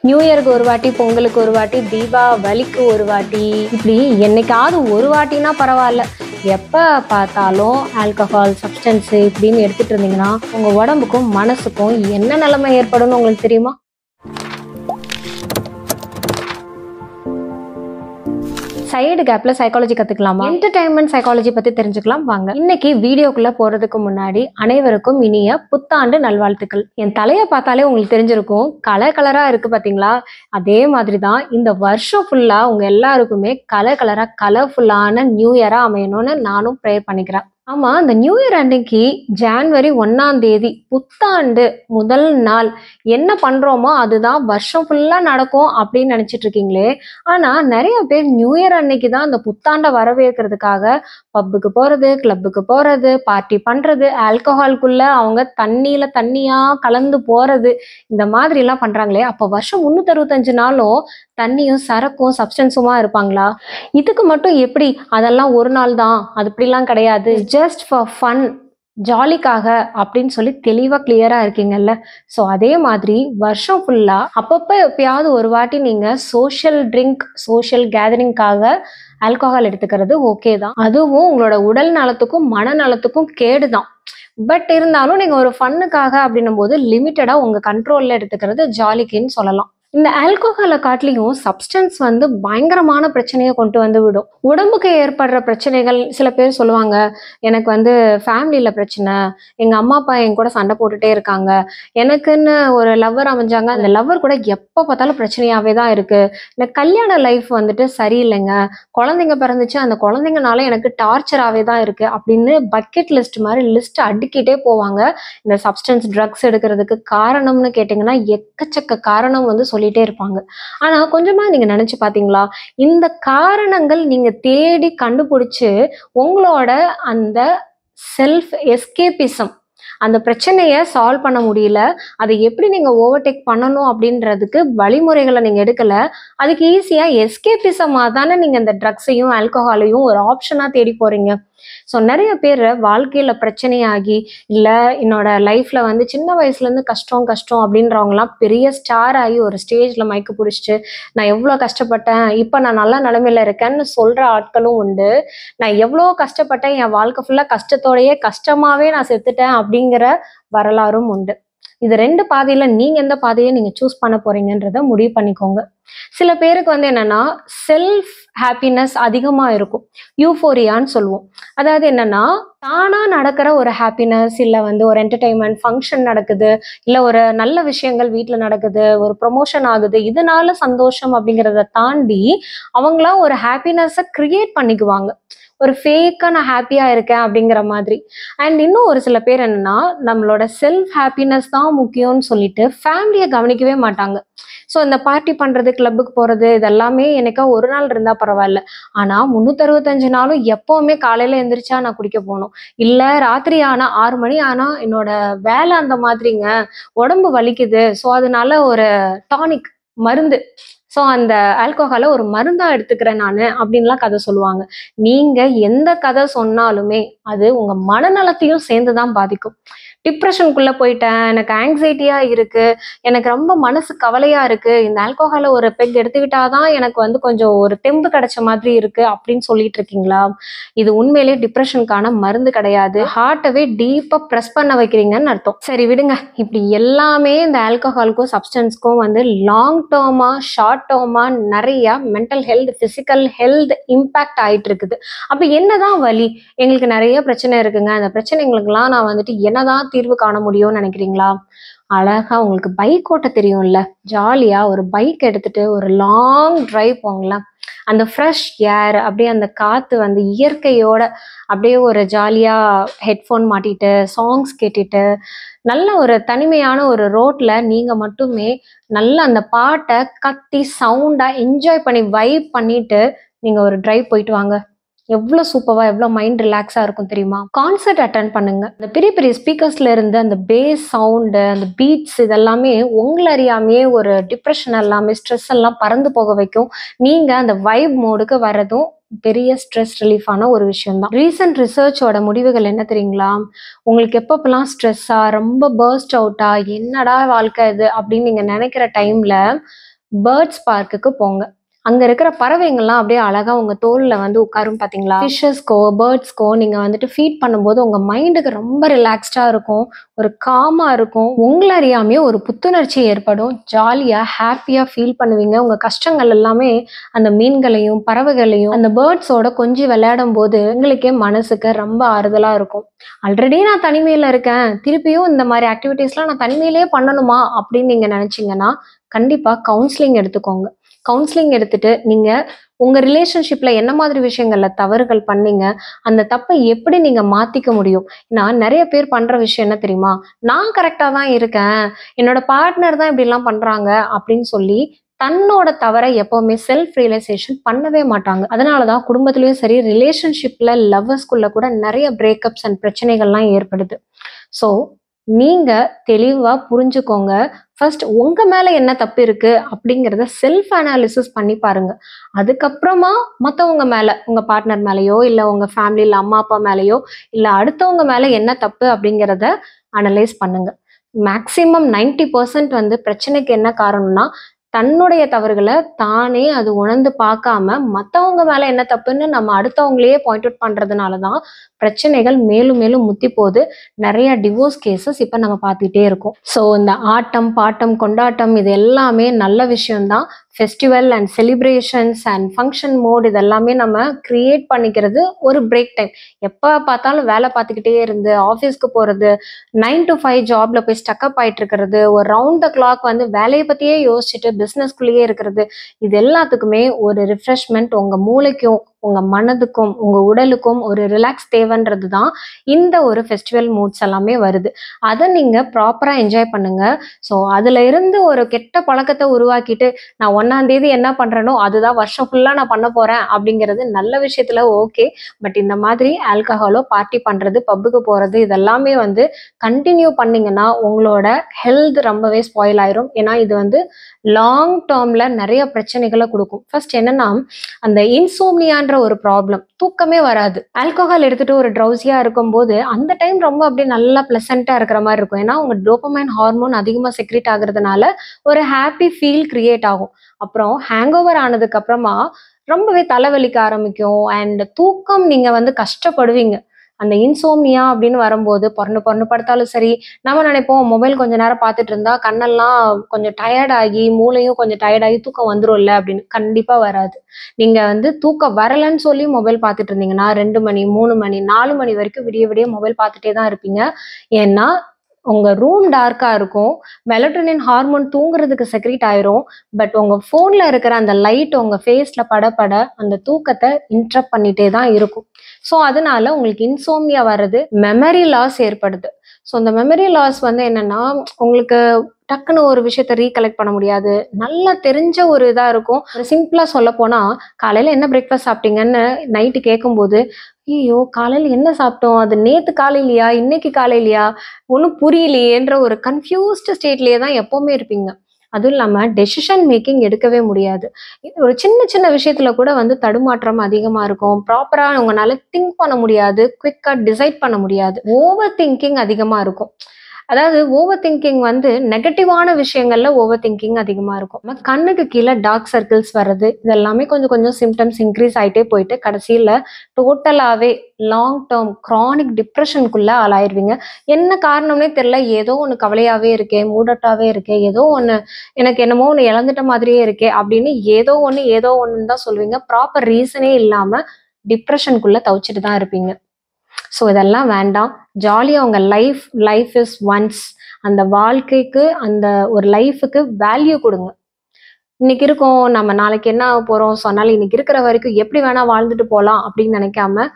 New இயருக்கு ஒரு வாட்டி, பொங்கலுக்கு ஒரு வாட்டி, தீபாவளிக்கு ஒரு வாட்டி, இப்படி என்னைக்காவது ஒரு வாட்டினா பரவாயில்ல. எப்போ பார்த்தாலும் ஆல்கஹால் சப்ஸ்டன்ஸு இப்படின்னு எடுத்துகிட்டு இருந்தீங்கன்னா உங்கள் உடம்புக்கும் மனசுக்கும் என்ன நிலைமை ஏற்படும்னு உங்களுக்கு தெரியுமா? சைடு கேப்ல சைக்காலஜி கத்துக்கலாமா? என்டர்டைன்மெண்ட் சைக்காலஜி பத்தி தெரிஞ்சுக்கலாம் வாங்க. இன்னைக்கு வீடியோக்குள்ள போறதுக்கு முன்னாடி அனைவருக்கும் இனிய புத்தாண்டு நல்வாழ்த்துக்கள். என் தலையை பார்த்தாலே உங்களுக்கு தெரிஞ்சிருக்கும், கலர் கலரா இருக்கு பாத்தீங்களா? அதே மாதிரிதான் இந்த வருஷம் ஃபுல்லா உங்க எல்லாருக்குமே கலர் கலரா கலர்ஃபுல்லான நியூ இயரா அமையணும்னு நானும் ப்ரேயர் பண்ணிக்கிறேன். ஆமா, இந்த நியூ இயர் அன்னைக்கு ஜான்வரி 1 புத்தாண்டு முதல் நாள் என்ன பண்றோமோ அதுதான் வருஷம் ஃபுல்லா நடக்கும் அப்படின்னு நினைச்சிட்டு இருக்கீங்களே. ஆனா நிறைய பேர் நியூ இயர் அன்னைக்கு தான் அந்த புத்தாண்டை வரவேற்கிறதுக்காக பப்புக்கு போறது, கிளப்புக்கு போறது, பார்ட்டி பண்றது, ஆல்கஹால்குள்ள அவங்க தண்ணியா கலந்து போறது, இந்த மாதிரி எல்லாம் பண்றாங்களே. அப்ப வருஷம் 365 நாளும் தண்ணியும் சரக்கும் சப்ஸ்டன்ஸுமா இருப்பாங்களா? இதுக்கு மட்டும் எப்படி அதெல்லாம் ஒரு நாள் தான், அது இப்படிலாம் கிடையாது, ஜஸ்ட் ஃபார் ஃபன், ஜாலிக்காக அப்படின்னு சொல்லி தெளிவா கிளியரா இருக்கீங்கல்ல. ஸோ அதே மாதிரி வருஷம் ஃபுல்லா அப்பப்போ எப்பயாவது ஒரு வாட்டி நீங்க சோஷியல் ட்ரிங்க், சோஷியல் கேதரிங்காக ஆல்கஹால் எடுத்துக்கிறது ஓகே தான். அதுவும் உங்களோட உடல் நலத்துக்கும் மனநலத்துக்கும் கேடு தான். பட் இருந்தாலும் நீங்க ஒரு ஃபன்னுக்காக அப்படின்னும் போது லிமிட்டடா உங்க கண்ட்ரோல்ல எடுத்துக்கிறது ஜாலிக்குன்னு சொல்லலாம். இந்த ஆல்கஹாலை காட்டிலையும் சப்ஸ்டன்ஸ் பயங்கரமான பிரச்சனையை கொண்டு வந்து விடும். உடம்புக்கு ஏற்படுற பிரச்சனைகள், சில பேர் சொல்லுவாங்க, எனக்கு ஃபேமிலியில பிரச்சனை, எங்க அம்மா அப்பா என் கூட சண்டை போட்டுட்டே இருக்காங்க, எனக்குன்னு ஒரு லவ்வர் அமைஞ்சாங்க, அந்த லவ்வர் கூட எப்போ பார்த்தாலும் பிரச்சனையாவே தான் இருக்கு, இந்த கல்யாண லைஃப் சரியில்லைங்க, குழந்தைங்க பிறந்துச்சு, அந்த குழந்தைங்கனால எனக்கு டார்ச்சராகவே தான் இருக்கு அப்படின்னு பக்கெட் லிஸ்ட் மாதிரி லிஸ்ட் அடுக்கிட்டே போவாங்க. இந்த சப்ஸ்டன்ஸ் ட்ரக்ஸ் எடுக்கிறதுக்கு காரணம்னு கேட்டிங்கன்னா எக்கச்சக்க காரணம் சொல்லிட்டே இருப்பாங்க. ஆனா கொஞ்சமா நீங்க நினைச்சு பாத்தீங்களா, இந்த காரணங்கள் நீங்க தேடி கண்டுபிடிச்சு உங்களோட அந்த செல்ஃப் எஸ்கேபிசம், அந்த பிரச்சனையை சால்வ் பண்ண முடியல, அதை எப்படி நீங்க ஓவர்டேக் பண்ணணும் அப்படின்றதுக்கு வழிமுறைகளை நீங்க எடுக்கல, அதுக்கு ஈஸியா எஸ்கேபிசமா தானே நீங்க இந்த ட்ரக்ஸையும் ஆல்கஹாலையும் ஒரு ஆப்ஷனா தேடி போறீங்க. ஸோ நிறைய பேர் வாழ்க்கையில பிரச்சனையாகி, இல்லை என்னோட லைஃப்ல சின்ன வயசுல இருந்து கஷ்டம் கஷ்டம் அப்படின்றவங்கலாம் பெரிய ஸ்டார் ஆகி ஒரு ஸ்டேஜ்ல மைக்கு பிடிச்சிட்டு நான் எவ்வளோ கஷ்டப்பட்டேன், இப்போ நான் நல்ல நிலைமையில இருக்கேன்னு சொல்ற ஆட்களும் உண்டு. நான் எவ்வளோ கஷ்டப்பட்டேன், என் வாழ்க்கை ஃபுல்லா கஷ்டத்தோடையே கஷ்டமாவே நான் செத்துட்டேன் அப்படிங்கிற வரலாறும் உண்டு. இது ரெண்டு பாதையில நீங்க எந்த பாதையை நீங்க சூஸ் பண்ண போறீங்கன்றத முடிவு பண்ணிக்கோங்க. சில பேருக்கு என்னன்னா செல்ஃப் ஹாப்பினஸ் அதிகமா இருக்கும், யூஃபோரியான்னு சொல்லுவோம். அதாவது என்னன்னா தானா நடக்கிற ஒரு ஹாப்பினஸ், இல்ல ஒரு என்டர்டைன்மெண்ட் ஃபங்க்ஷன் நடக்குது, இல்ல ஒரு நல்ல விஷயங்கள் வீட்டுல நடக்குது, ஒரு ப்ரொமோஷன் ஆகுது, இதனால சந்தோஷம் அப்படிங்கிறத தாண்டி அவங்களாம் ஒரு ஹாப்பினஸை கிரியேட் பண்ணிக்குவாங்க, ஒரு ஃபேக்கா நான் ஹாப்பியா இருக்கேன் அப்படிங்கிற மாதிரி. அண்ட் இன்னும் ஒரு சில பேர் என்னன்னா நம்மளோட செல்ஃப் ஹாப்பினஸ் தான் முக்கியம்னு சொல்லிட்டு ஃபேமிலியை கவனிக்கவே மாட்டாங்க. ஸோ இந்த பார்ட்டி பண்றது, கிளப்புக்கு போறது, இதெல்லாமே எனக்கா ஒரு நாள் இருந்தா பரவாயில்ல, ஆனா 365 நாளும் எப்பவுமே காலையில எந்திரிச்சா நான் குடிக்க போகணும், இல்ல ராத்திரி ஆனா 6 மணி ஆனா என்னோட வேலை அந்த மாதிரிங்க, உடம்பு வலிக்குது, ஸோ அதனால ஒரு டானிக் மருந்து, ஸோ அந்த ஆல்கஹாலை ஒரு மருந்தா எடுத்துக்கிறேன் நான் அப்படின்லாம் கதை சொல்லுவாங்க. நீங்க எந்த கதை சொன்னாலுமே அது உங்க மனநலத்தையும் சேர்ந்துதான் பாதிக்கும். டிப்ரெஷனுக்குள்ள போயிட்டேன், எனக்கு ஆங்ஸைட்டியா இருக்கு, எனக்கு ரொம்ப மனசு கவலையா இருக்கு, இந்த ஆல்கஹாலை ஒரு பெக் எடுத்துக்கிட்டாதான் எனக்கு கொஞ்சம் ஒரு தெம்பு கிடைச்ச மாதிரி இருக்கு அப்படின்னு சொல்லிட்டு இருக்கீங்களா? இது உண்மையிலேயே டிப்ரெஷனுக்கான மருந்து கிடையாது, ஹார்ட்டவே டீப்பா ப்ரெஸ் பண்ண வைக்கிறீங்கன்னு அர்த்தம். சரி விடுங்க, இப்படி எல்லாமே இந்த ஆல்கஹாலுக்கும் சப்ஸ்டன்ஸ்க்கும் லாங் டேர்மா ஷார்ட் டேர்மா நிறைய mental health, physical health impact ஆயிட்டு இருக்குது. அப்ப என்னதான் வழி? எங்களுக்கு நிறைய பிரச்சனை இருக்குங்க, அந்த பிரச்சனைகளுக்கெல்லாம் நான் என்னதான் தீர்வு காண முடியும்னு நினைக்கிறீங்களா? அழகா உங்களுக்கு பைக் ஓட்ட தெரியும்ல, ஜாலியா ஒரு பைக் எடுத்துட்டு ஒரு லாங் டிரைவ் போங்களேன். அந்த ஃப்ரெஷ் ஏர், அப்படியே அந்த காத்து இயற்கையோட அப்படியே ஒரு ஜாலியா ஹெட்ஃபோன் மாட்டிட்டு சாங்ஸ் கேட்டுட்டு நல்ல ஒரு தனிமையான ஒரு ரோட்ல நீங்க மட்டுமே நல்ல அந்த பாட்டை கத்தி சவுண்டா என்ஜாய் பண்ணி வைப் பண்ணிட்டு நீங்க ஒரு டிரைவ் போயிட்டு வாங்க. எவ்வளோ சூப்பராக, எவ்வளோ மைண்ட் ரிலாக்ஸாக இருக்கும் தெரியுமா? கான்சர்ட் அட்டன் பண்ணுங்க. அந்த பெரிய பெரிய ஸ்பீக்கர்ஸ்ல இருந்து அந்த பேஸ் சவுண்டு, அந்த பீட்ஸ், இதெல்லாமே உங்களை அறியாமையே ஒரு டிப்ரெஷன் எல்லாமே, ஸ்ட்ரெஸ் எல்லாம் பறந்து போக வைக்கும். நீங்க அந்த வைப் மோடுக்கு வர்றதும் பெரிய ஸ்ட்ரெஸ் ரிலீஃபான ஒரு விஷயம் தான். ரீசன்ட் ரிசர்ச்சோட முடிவுகள் என்ன தெரியுங்களா? உங்களுக்கு எப்பப்பெல்லாம் ஸ்ட்ரெஸ்ஸா, ரொம்ப பர்ஸ்ட் அவுட்டா, என்னடா வாழ்க்கை இது அப்படின்னு நீங்க நினைக்கிற டைம்ல பேர்ட்ஸ் பார்க்குக்கு போங்க. அங்க இருக்கிற பறவைங்கள்லாம் அப்படியே அழகா உங்க தோல்ல வந்து உட்காரும் பாத்தீங்களா? ஃபிஷஸ்க்கோ பேர்ட்ஸ்க்கோ நீங்க வந்துட்டு ஃபீட் பண்ணும்போது உங்க மைண்டுக்கு ரொம்ப ரிலாக்ஸ்டா இருக்கும், ஒரு காமா இருக்கும். உங்களை அறியாமையே ஒரு புத்துணர்ச்சி ஏற்படும். ஜாலியா ஹாப்பியா ஃபீல் பண்ணுவீங்க. உங்க கஷ்டங்கள் எல்லாமே அந்த மீன்களையும் பறவைகளையும் அந்த பேர்ட்ஸோட கொஞ்சி விளையாடும் போது உங்களுக்கே மனசுக்கு ரொம்ப ஆறுதலா இருக்கும். ஆல்ரெடி நான் தனிமையில இருக்கேன், திருப்பியும் இந்த மாதிரி ஆக்டிவிட்டீஸ்லாம் நான் தனிமையிலேயே பண்ணணுமா அப்படின்னு நீங்க நினைச்சீங்கன்னா கண்டிப்பா கவுன்சிலிங் எடுத்துக்கோங்க. கவுன்சிலிங் எடுத்துட்டு நீங்க உங்க ரிலேஷன்ஷிப்ல என்ன மாதிரி விஷயங்கள்ல தவறுகள் பண்ணீங்க, அந்த தப்பை எப்படி நீங்க மாத்திக்க முடியும். நான் நிறைய பேர் பண்ற விஷயம் என்ன தெரியுமா, நான் கரெக்டா தான் இருக்கேன், என்னோட பார்ட்னர் தான் இப்படி எல்லாம் பண்றாங்க அப்படின்னு சொல்லி தன்னோட தவறை எப்பவுமே செல்ஃப் ரியலைசேஷன் பண்ணவே மாட்டாங்க. அதனாலதான் குடும்பத்திலயும் சரி ரிலேஷன்ஷிப்ல லவ்வர்ஸ்குள்ள கூட நிறைய பிரேக்கப்ஸ் அண்ட் பிரச்சனைகள்லாம் ஏற்படுது. ஸோ நீங்க தெளிவா புரிஞ்சுக்கோங்க. ஃபர்ஸ்ட் உங்க மேல என்ன தப்பு இருக்கு அப்படிங்கிறத செல்ஃப் அனாலிசிஸ் பண்ணி பாருங்க. அதுக்கப்புறமா மத்தவங்க மேல, உங்க பார்ட்னர் மேலயோ இல்ல உங்க ஃபேமிலியில அம்மா அப்பா மேலயோ இல்ல அடுத்தவங்க மேல என்ன தப்பு அப்படிங்கிறத அனலைஸ் பண்ணுங்க. மேக்சிமம் 90% வந்து பிரச்சனைக்கு என்ன காரணம்னா தன்னுடைய தவறுகளை தானே அது உணர்ந்து பார்க்காம மத்தவங்க மேல என்ன தப்புன்னு நம்ம அடுத்தவங்களையே பாயிண்ட் அவுட் பண்றதுனாலதான் பிரச்சனைகள் மேலும் மேலும் முத்தி போகுது. நிறைய டிவோர்ஸ் கேசஸ் இப்ப நம்ம பார்த்துட்டே இருக்கோம். ஸோ இந்த ஆட்டம் பாட்டம் கொண்டாட்டம் இது எல்லாமே நல்ல விஷயம்தான். Festival and celebrations and function mode இதெல்லாமே நம்ம கிரியேட் பண்ணிக்கிறது ஒரு பிரேக் டைம். எப்போ பார்த்தாலும் வேலை பார்த்துக்கிட்டே இருந்து ஆஃபீஸ்க்கு போகிறது, 9 to 5 ஜாப்ல போய் ஸ்டக்அப் ஆகிட்டு இருக்கிறது, ஒரு ரவுண்ட் த கிளாக் வந்து வேலையை பற்றியே யோசிச்சுட்டு பிஸ்னஸ்குள்ளேயே இருக்கிறது, இது எல்லாத்துக்குமே ஒரு ரிஃப்ரெஷ்மெண்ட் உங்கள் மூளைக்கும் உங்கள் மனதுக்கும் உங்கள் உடலுக்கும் ஒரு ரிலாக்ஸ் தேவைன்றது தான் இந்த ஒரு ஃபெஸ்டிவல் மூட்ஸ் எல்லாமே வருது. அதை நீங்கள் ப்ராப்பராக என்ஜாய் பண்ணுங்க. ஸோ அதில் இருந்து ஒரு கெட்ட பழக்கத்தை உருவாக்கிட்டு நான் 1ஆம் தேதி என்ன பண்ணுறேனோ அதுதான் வருஷம் ஃபுல்லாக நான் பண்ண போகிறேன் அப்படிங்கிறது நல்ல விஷயத்தில் ஓகே. பட் இந்த மாதிரி ஆல்கஹாலோ பார்ட்டி பண்ணுறது பப்புக்கு போகிறது இதெல்லாமே வந்து கண்டினியூ பண்ணிங்கன்னா உங்களோட ஹெல்த் ரொம்பவே ஸ்பாயில் ஆயிரும். ஏன்னா இது வந்து லாங் டேர்மில் நிறைய பிரச்சனைகளை கொடுக்கும். ஃபர்ஸ்ட் என்னன்னா அந்த இன்சோம்னியான்ற ஒரு ப்ராப்ளம், தூக்கமே வராது. ஆல்கஹால் எடுத்துட்டு ஒரு ட்ரௌசியா இருக்கும்போது அந்த டைம் ரொம்ப அப்படியே நல்லா பிளசண்டா இருக்கிற மாதிரி இருக்கும். ஏன்னா உங்க டோபமைன் ஹார்மோன் அதிகமா செக்ரேட் ஆகுறதுனால ஒரு ஹாப்பி ஃபீல் கிரியேட் ஆகும். அப்புறம் ஹேங் ஓவர் ஆனதுக்கு அப்புறமா ரொம்பவே தலைவலிக்க ஆரம்பிக்கும் அண்ட் தூக்கம் நீங்க வந்து கஷ்டப்படுவீங்க. அந்த இன்சோம்னியா அப்படின்னு வரும்போது பொறண்டு பொறண்டு படுத்தாலும் சரி, நம்ம நினைப்போம் மொபைல் கொஞ்ச நேரம் பார்த்துட்டு இருந்தா கண்ணெல்லாம் கொஞ்சம் டயர்ட் ஆகி மூளையும் கொஞ்சம் டயர்ட் ஆகி தூக்கம் வந்துரும்ல அப்படின்னு. கண்டிப்பா வராது. நீங்க வந்து தூக்கம் வரலன்னு சொல்லி மொபைல் பார்த்துட்டு இருந்தீங்கன்னா 2 மணி 3 மணி 4 மணி வரைக்கும் விடிய விடிய மொபைல் பார்த்துட்டே தான் இருப்பீங்க. ஏன்னா உங்க ரூம் டார்க்கா இருக்கும், மெலட்டோனின் ஹார்மோன் தூங்குறதுக்கு செக்ரீட் ஆயிரும். பட் உங்க போன்ல இருக்கிற அந்த லைட் உங்க ஃபேஸ்ல பட அந்த தூக்கத்தை இன்டரப்ட் பண்ணிட்டே தான் இருக்கும். ஸோ அதனால உங்களுக்கு இன்சோம்னியா வர்றது, மெமரி லாஸ் ஏற்படுது. ஸோ இந்த மெமரி லாஸ் வந்து என்னன்னா உங்களுக்கு டக்குன்னு ஒரு விஷயத்த ரீகலெக்ட் பண்ண முடியாது. நல்லா தெரிஞ்ச ஒரு இதா இருக்கும். ஒரு சிம்பிளா சொல்ல போனா காலையில என்ன பிரேக்ஃபாஸ்ட் சாப்பிட்டீங்கன்னு நைட்டு கேட்கும்போது ஐயோ காலையில என்ன சாப்பிட்டோம், அது நேத்து காலையிலையா இன்னைக்கு காலையிலையா ஒன்றும் புரியலையேன்ற ஒரு கன்ஃபியூஸ்டு ஸ்டேட்லயே தான் எப்பவுமே இருப்பீங்க. அதுவும் இல்லாம டெசிஷன் மேக்கிங் எடுக்கவே முடியாது. ஒரு சின்ன சின்ன விஷயத்துல கூட வந்து தடுமாற்றம் அதிகமா இருக்கும். ப்ராப்பரா உங்களால திங்க் பண்ண முடியாது, குவிக்கா டிசைட் பண்ண முடியாது. ஓவர் திங்கிங் அதிகமா இருக்கும். அதாவது ஓவர் திங்கிங் வந்து நெகட்டிவான விஷயங்கள்ல ஓவர் திங்கிங் அதிகமா இருக்கும். கண்ணுக்கு கீழே டார்க் சர்க்கிள்ஸ் வர்றது இதெல்லாமே கொஞ்சம் கொஞ்சம் சிம்டம்ஸ் இன்க்ரீஸ் ஆயிட்டே போயிட்டு கடைசியில டோட்டலாவே லாங் டேர்ம் கிரானிக் டிப்ரெஷனுக்குள்ள ஆளாயிருவீங்க. என்ன காரணம்னே தெரியல, ஏதோ ஒன்று கவலையாவே இருக்கே, மூடட்டாவே இருக்கே, ஏதோ ஒன்று எனக்கு என்னமோ ஒன்று இழந்துட்ட மாதிரியே இருக்கே அப்படின்னு ஏதோ ஒன்று தான் சொல்லுவீங்க. ப்ராப்பர் ரீசனே இல்லாம டிப்ரெஷனுக்குள்ள தவிச்சிட்டு தான் இருப்பீங்க. ஸோ இதெல்லாம் வேண்டாம். ஜாலியாக உங்கள் லைஃப் இஸ் ஒன்ஸ். அந்த வாழ்க்கைக்கு அந்த ஒரு லைஃபுக்கு வேல்யூ கொடுங்க. இன்னைக்கு இருக்கோம், நம்ம நாளைக்கு என்ன ஆக போகிறோம், ஸோ அதனால இன்னைக்கு இருக்கிற வரைக்கும் எப்படி வேணால் வாழ்ந்துட்டு போகலாம் அப்படின்னு நினைக்காம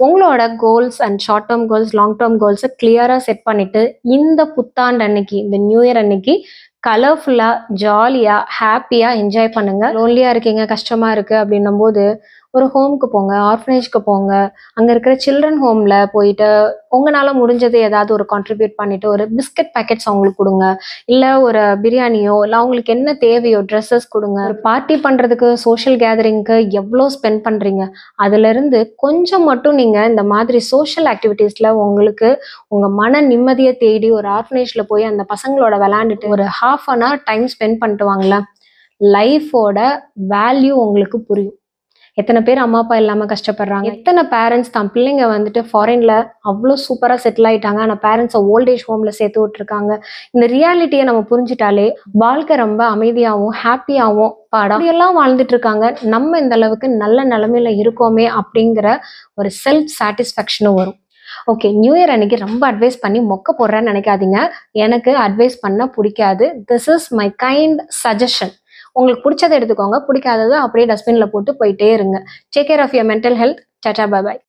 உங்களோட goals and short term goals long term கோல்ஸை கிளியராக செட் பண்ணிட்டு இந்த புத்தாண்டு அன்னைக்கு இந்த நியூ இயர் அன்னைக்கு கலர்ஃபுல்லாக ஜாலியாக ஹாப்பியாக என்ஜாய் பண்ணுங்க. லோன்லியாக இருக்கீங்க, கஷ்டமாக இருக்குது அப்படின்னும் போது ஒரு ஹோம்க்கு போங்க, ஆர்ஃபனேஜ்க்கு போங்க. அங்கே இருக்கிற சில்ட்ரன் ஹோமில் போயிட்டு உங்களால் முடிஞ்சது ஏதாவது ஒரு கான்ட்ரிபியூட் பண்ணிட்டு ஒரு பிஸ்கட் பேக்கெட்ஸ் அவங்களுக்கு கொடுங்க, இல்லை ஒரு பிரியாணியோ இல்லை அவங்களுக்கு என்ன தேவையோ ட்ரெஸ்ஸஸ் கொடுங்க. ஒரு பார்ட்டி பண்ணுறதுக்கு சோஷியல் கேதரிங்க்கு எவ்வளோ ஸ்பெண்ட் பண்ணுறீங்க, அதுலேருந்து கொஞ்சம் மட்டும் நீங்கள் இந்த மாதிரி சோஷியல் ஆக்டிவிட்டீஸில் உங்களுக்கு உங்கள் மன நிம்மதியை தேடி ஒரு ஆர்ஃபனேஜில் போய் அந்த பசங்களோட விளையாண்டுட்டு ஒரு ½ an hour டைம் ஸ்பெண்ட் பண்ணிட்டு வாங்களேன். லைஃபோட வேல்யூ உங்களுக்கு புரியும். எத்தனை பேர் அம்மா அப்பா இல்லாமல் கஷ்டப்படுறாங்க, எத்தனை பேரண்ட்ஸ் தான் பிள்ளைங்க வந்துட்டு ஃபாரின்ல அவ்வளோ சூப்பராக செட்டில் ஆயிட்டாங்க, ஆனால் பேரண்ட்ஸை ஓல்டேஜ் ஹோமில் சேர்த்து விட்டுருக்காங்க. இந்த ரியாலிட்டியை நம்ம புரிஞ்சுட்டாலே வாழ்க்கை ரொம்ப அமைதியாகவும் ஹாப்பியாகவும் அப்படியெல்லாம் வாழ்ந்துட்டு இருக்காங்க, நம்ம இந்த அளவுக்கு நல்ல நிலைமையில இருக்கோமே அப்படிங்கிற ஒரு செல்ஃப் சாட்டிஸ்ஃபேக்ஷனும் வரும். ஓகே, நியூ இயர் அன்னைக்கு ரொம்ப அட்வைஸ் பண்ணி மொக்க போடுறேன்னு நினைக்காதீங்க. எனக்கு அட்வைஸ் பண்ண பிடிக்காது. This is my kind suggestion. உங்களுக்கு பிடிச்சதை எடுத்துக்கோங்க, பிடிக்காததை அப்படியே டஸ்ட்பின்ல போட்டு போயிட்டே இருங்க. Take care of your mental health. Tata, bye by.